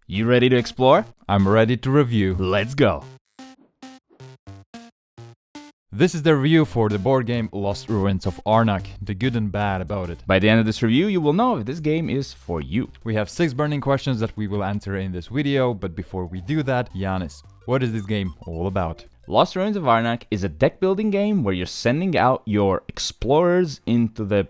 You ready to explore? I'm ready to review. Let's go! This is the review for the board game Lost Ruins of Arnak, the good and bad about it. By the end of this review, you will know if this game is for you. We have 6 burning questions that we will answer in this video, but before we do that, Giannis, what is this game all about? Lost Ruins of Arnak is a deck building game where you're sending out your explorers into the,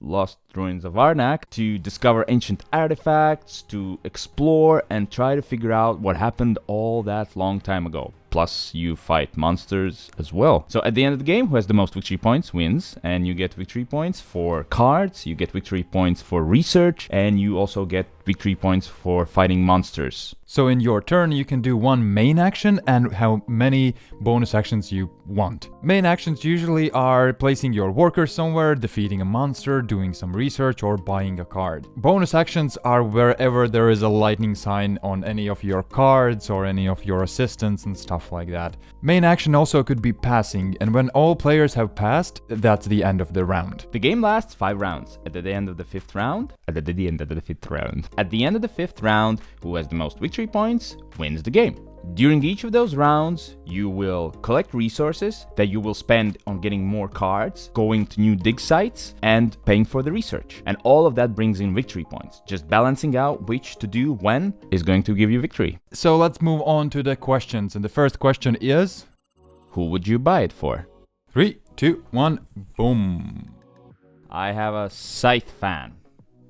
Lost Ruins of Arnak to discover ancient artifacts, to explore and try to figure out what happened all that long time ago. Plus, you fight monsters as well. So at the end of the game, who has the most victory points wins, and you get victory points for cards, you get victory points for research, and you also get victory points for fighting monsters. So in your turn, you can do one main action and how many bonus actions you want. Main actions usually are placing your workers somewhere, defeating a monster, doing some research, or buying a card. Bonus actions are wherever there is a lightning sign on any of your cards or any of your assistants and stuff like that. Main action also could be passing, and when all players have passed, that's the end of the round. The game lasts 5 rounds. At the end of the 5th round, At the end of the 5th round, who has the most victory points wins the game. During each of those rounds, you will collect resources that you will spend on getting more cards, going to new dig sites, and paying for the research. And all of that brings in victory points. Just balancing out which to do when is going to give you victory. So let's move on to the questions. And the first question is... Who would you buy it for? 3, 2, 1, boom. I have a Scythe fan.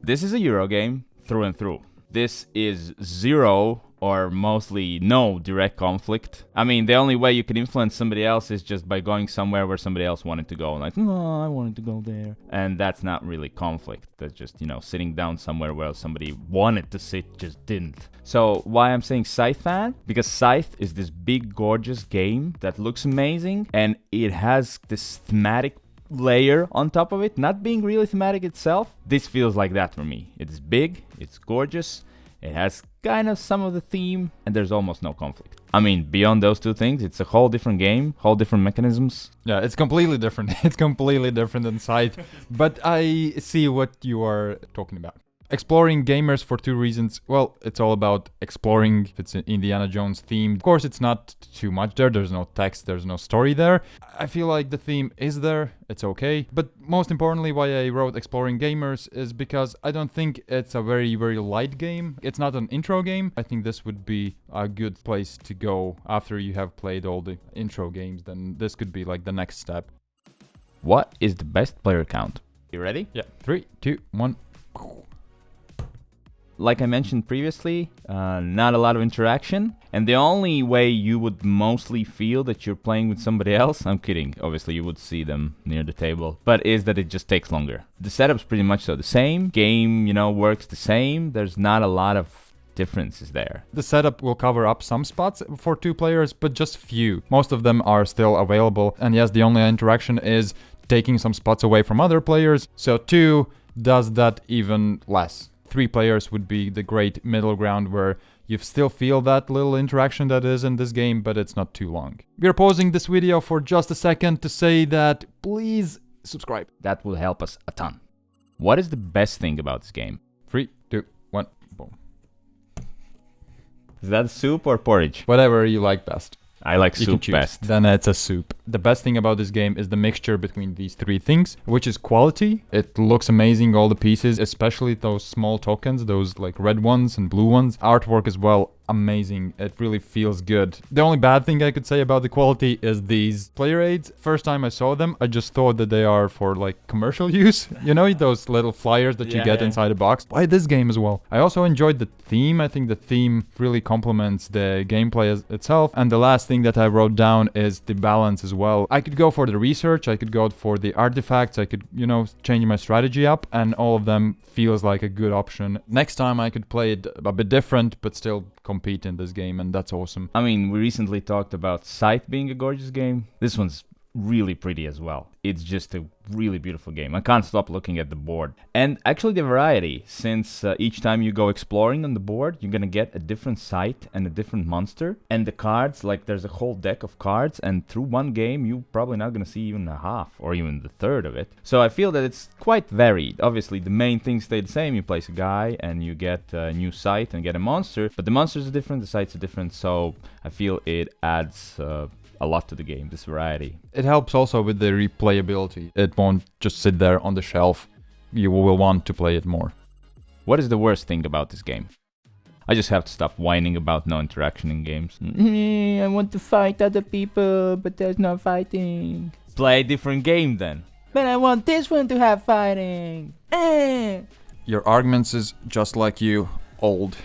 This is a Euro game through and through. This is zero or mostly no direct conflict. I mean, the only way you can influence somebody else is just by going somewhere where somebody else wanted to go. Like, no, I wanted to go there. And that's not really conflict. That's just, sitting down somewhere where somebody wanted to sit, just didn't. So why I'm saying Scythe fan? Because Scythe is this big, gorgeous game that looks amazing. And it has this thematic layer on top of it, not being really thematic itself. This feels like that for me. It's big, it's gorgeous, it has kind of some of the theme, and there's almost no conflict. I mean, beyond those two things, it's a whole different game, whole different mechanisms. Yeah, it's completely different. It's completely different than Scythe, but I see what you are talking about. Exploring gamers for 2 reasons. Well, it's all about exploring. It's an Indiana Jones theme. Of course, it's not too much there. There's no text, there's no story there. I feel like the theme is there. It's okay. But most importantly, why I wrote Exploring Gamers is because I don't think it's a very, very light game. It's not an intro game. I think this would be a good place to go after you have played all the intro games. Then this could be like the next step. What is the best player count? You ready? Yeah. 3, 2, 1. Like I mentioned previously, not a lot of interaction, and the only way you would mostly feel that you're playing with somebody else, I'm kidding, obviously you would see them near the table, but is that it just takes longer. The setup's pretty much so the same, game, works the same, there's not a lot of differences there. The setup will cover up some spots for 2 players, but just few. Most of them are still available, and yes, the only interaction is taking some spots away from other players, so 2 does that even less. 3 players would be the great middle ground where you still feel that little interaction that is in this game, but it's not too long. We're pausing this video for just a second to say that please subscribe. That will help us a ton. What is the best thing about this game? 3, 2, 1, boom. Is that soup or porridge? Whatever you like best. I like soup best. Then it's a soup. The best thing about this game is the mixture between these 3 things, which is quality. It looks amazing, all the pieces, especially those small tokens, those like red ones and blue ones. Artwork as well, amazing. It really feels good. The only bad thing I could say about the quality is these player aids. First time I saw them, I just thought that they are for like commercial use. Those little flyers that you get inside a box. Buy this game as well. I also enjoyed the theme. I think the theme really complements the gameplay itself. And the last thing that I wrote down is the balance as well. I could go for the research, I could go for the artifacts, I could, change my strategy up, and all of them feels like a good option. Next time I could play it a bit different, but still compete in this game, and that's awesome. I mean, we recently talked about Scythe being a gorgeous game. This one's really pretty as well. It's just a really beautiful game. I can't stop looking at the board. And actually the variety, since each time you go exploring on the board, you're gonna get a different site and a different monster. And the cards, like there's a whole deck of cards, and through one game, you're probably not gonna see even a half or even the third of it. So I feel that it's quite varied. Obviously, the main things stay the same. You place a guy and you get a new site and get a monster, but the monsters are different, the sites are different, so I feel it adds a lot to the game, this variety. It helps also with the replayability. It won't just sit there on the shelf. You will want to play it more. What is the worst thing about this game? I just have to stop whining about no interaction in games. I want to fight other people, but there's no fighting. Play a different game then. But I want this one to have fighting. Your arguments is just like you, old.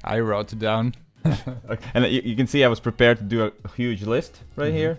I wrote it down. Okay. And you can see I was prepared to do a huge list right here.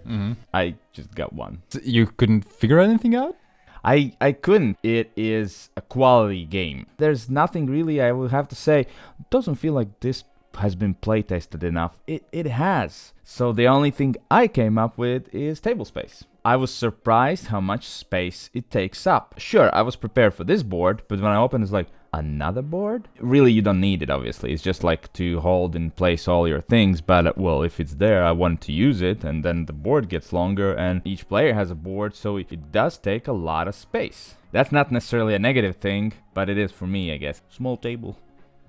I just got one. You couldn't figure anything out? I couldn't. It is a quality game. There's nothing really I would have to say. It doesn't feel like this has been playtested enough. It has. So the only thing I came up with is table space. I was surprised how much space it takes up. Sure, I was prepared for this board, but when I opened it's like, another board? Really, you don't need it, obviously. It's just like to hold in place all your things, but well, if it's there, I want to use it, and then the board gets longer, and each player has a board, so it does take a lot of space. That's not necessarily a negative thing, but it is for me, I guess. Small table.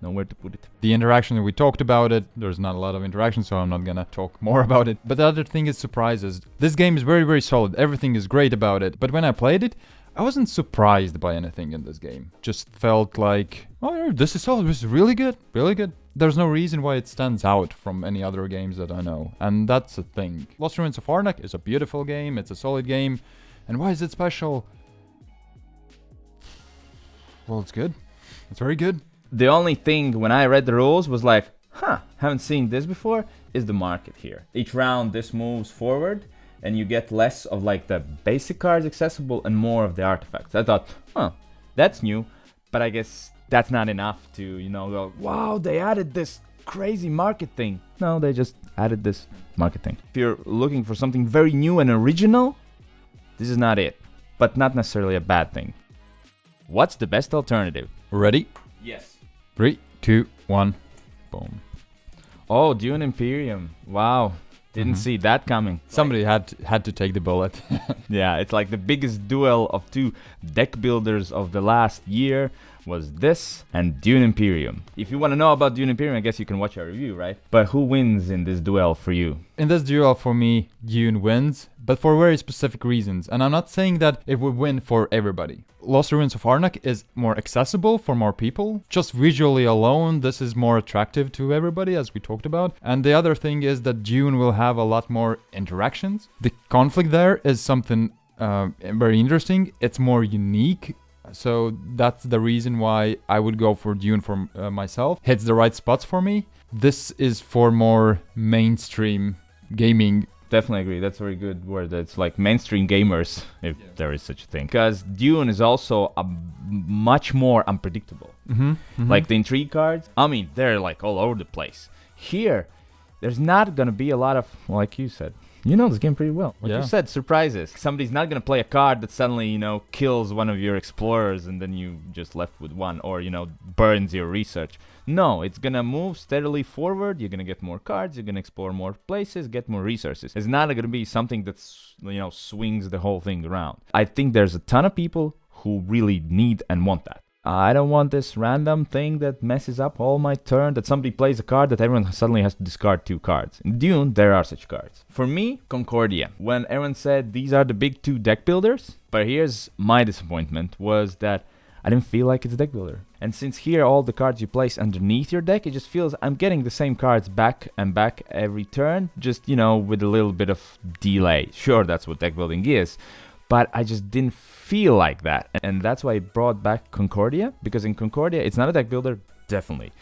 Nowhere to put it. The interaction, we talked about it. There's not a lot of interaction, so I'm not gonna talk more about it. But the other thing is surprises. This game is very, very solid. Everything is great about it. But when I played it, I wasn't surprised by anything in this game. Just felt like, oh, this is solid. This is really good. Really good. There's no reason why it stands out from any other games that I know. And that's the thing. Lost Ruins of Arnak is a beautiful game. It's a solid game. And why is it special? Well, it's good. It's very good. The only thing when I read the rules was like, haven't seen this before, is the market here. Each round this moves forward and you get less of like the basic cards accessible and more of the artifacts. I thought, that's new, but I guess that's not enough to, go, wow, they added this crazy market thing. No, they just added this market thing. If you're looking for something very new and original, this is not it, but not necessarily a bad thing. What's the best alternative? Ready? Yes. 3, 2, 1, boom. Oh, Dune Imperium. Wow. Didn't see that coming. Somebody had to take the bullet. Yeah, it's like the biggest duel of two deck builders of the last year was this and Dune Imperium. If you want to know about Dune Imperium, I guess you can watch our review, right? But who wins in this duel for you? In this duel, for me, Dune wins, but for very specific reasons. And I'm not saying that it would win for everybody. Lost Ruins of Arnak is more accessible for more people. Just visually alone, this is more attractive to everybody, as we talked about. And the other thing is that Dune will have a lot more interactions. The conflict there is something very interesting. It's more unique. So that's the reason why I would go for Dune for myself. Hits the right spots for me. This is for more mainstream gaming. Definitely agree. That's a very good word. It's like mainstream gamers, if there is such a thing. Because Dune is also much more unpredictable. Like the intrigue cards, I mean, they're like all over the place. Here, there's not going to be a lot of, like you said, you know this game pretty well. Like you said, surprises. Somebody's not going to play a card that suddenly, kills one of your explorers and then you just left with one or, burns your research. No, it's going to move steadily forward. You're going to get more cards. You're going to explore more places, get more resources. It's not going to be something that's, swings the whole thing around. I think there's a ton of people who really need and want that. I don't want this random thing that messes up all my turn, that somebody plays a card that everyone suddenly has to discard 2 cards. In Dune, there are such cards. For me, Concordia. When everyone said these are the big 2 deck builders, but here's my disappointment, was that I didn't feel like it's a deck builder. And since here all the cards you place underneath your deck, it just feels I'm getting the same cards back and back every turn, just, with a little bit of delay. Sure, that's what deck building is. But I just didn't feel like that. And that's why I brought back Concordia. Because in Concordia, it's not a deck builder, definitely.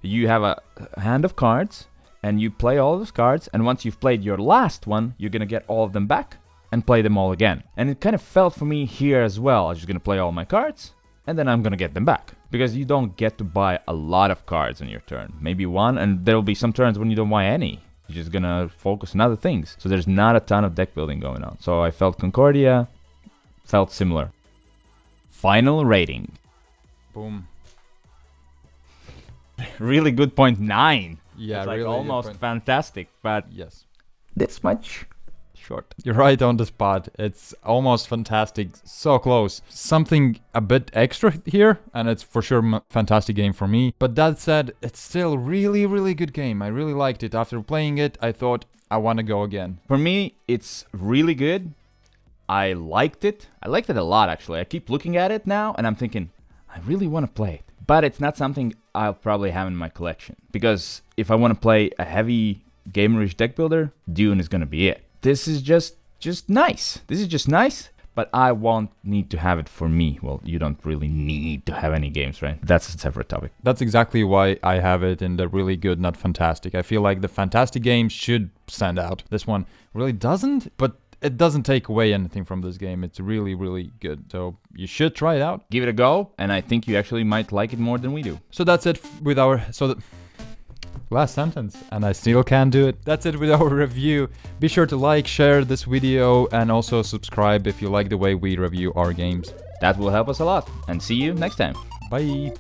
You have a hand of cards, and you play all those cards. And once you've played your last one, you're going to get all of them back and play them all again. And it kind of felt for me here as well. I was just going to play all my cards and then I'm gonna get them back. Because you don't get to buy a lot of cards on your turn. Maybe one, and there'll be some turns when you don't buy any. You're just gonna focus on other things. So there's not a ton of deck building going on. So I felt Concordia felt similar. Final rating. Boom. Really good point, 9. Yeah, it's like really almost fantastic, but yes, this much short. you're right on the spot. It's almost fantastic, so close. Something a bit extra here, and it's for sure a fantastic game for me. But that said, it's still really good game. I really liked it. After playing it, I thought I want to go again. For me, it's really good. I liked it. I liked it a lot, actually. I keep looking at it now, and I'm thinking, I really want to play it. But it's not something I'll probably have in my collection. Because if I want to play a heavy gamerish deck builder, Dune is going to be it. This is just nice. This is just nice, but I won't need to have it for me. Well, you don't really need to have any games, right? That's a separate topic. That's exactly why I have it in the really good, not fantastic. I feel like the fantastic games should stand out. This one really doesn't, but it doesn't take away anything from this game. It's really good. So you should try it out. Give it a go, and I think you actually might like it more than we do. So that's it with our... last sentence, and I still can't do it. That's it with our review. Be sure to like, share this video, and also subscribe if you like the way we review our games. That will help us a lot, and see you next time. Bye!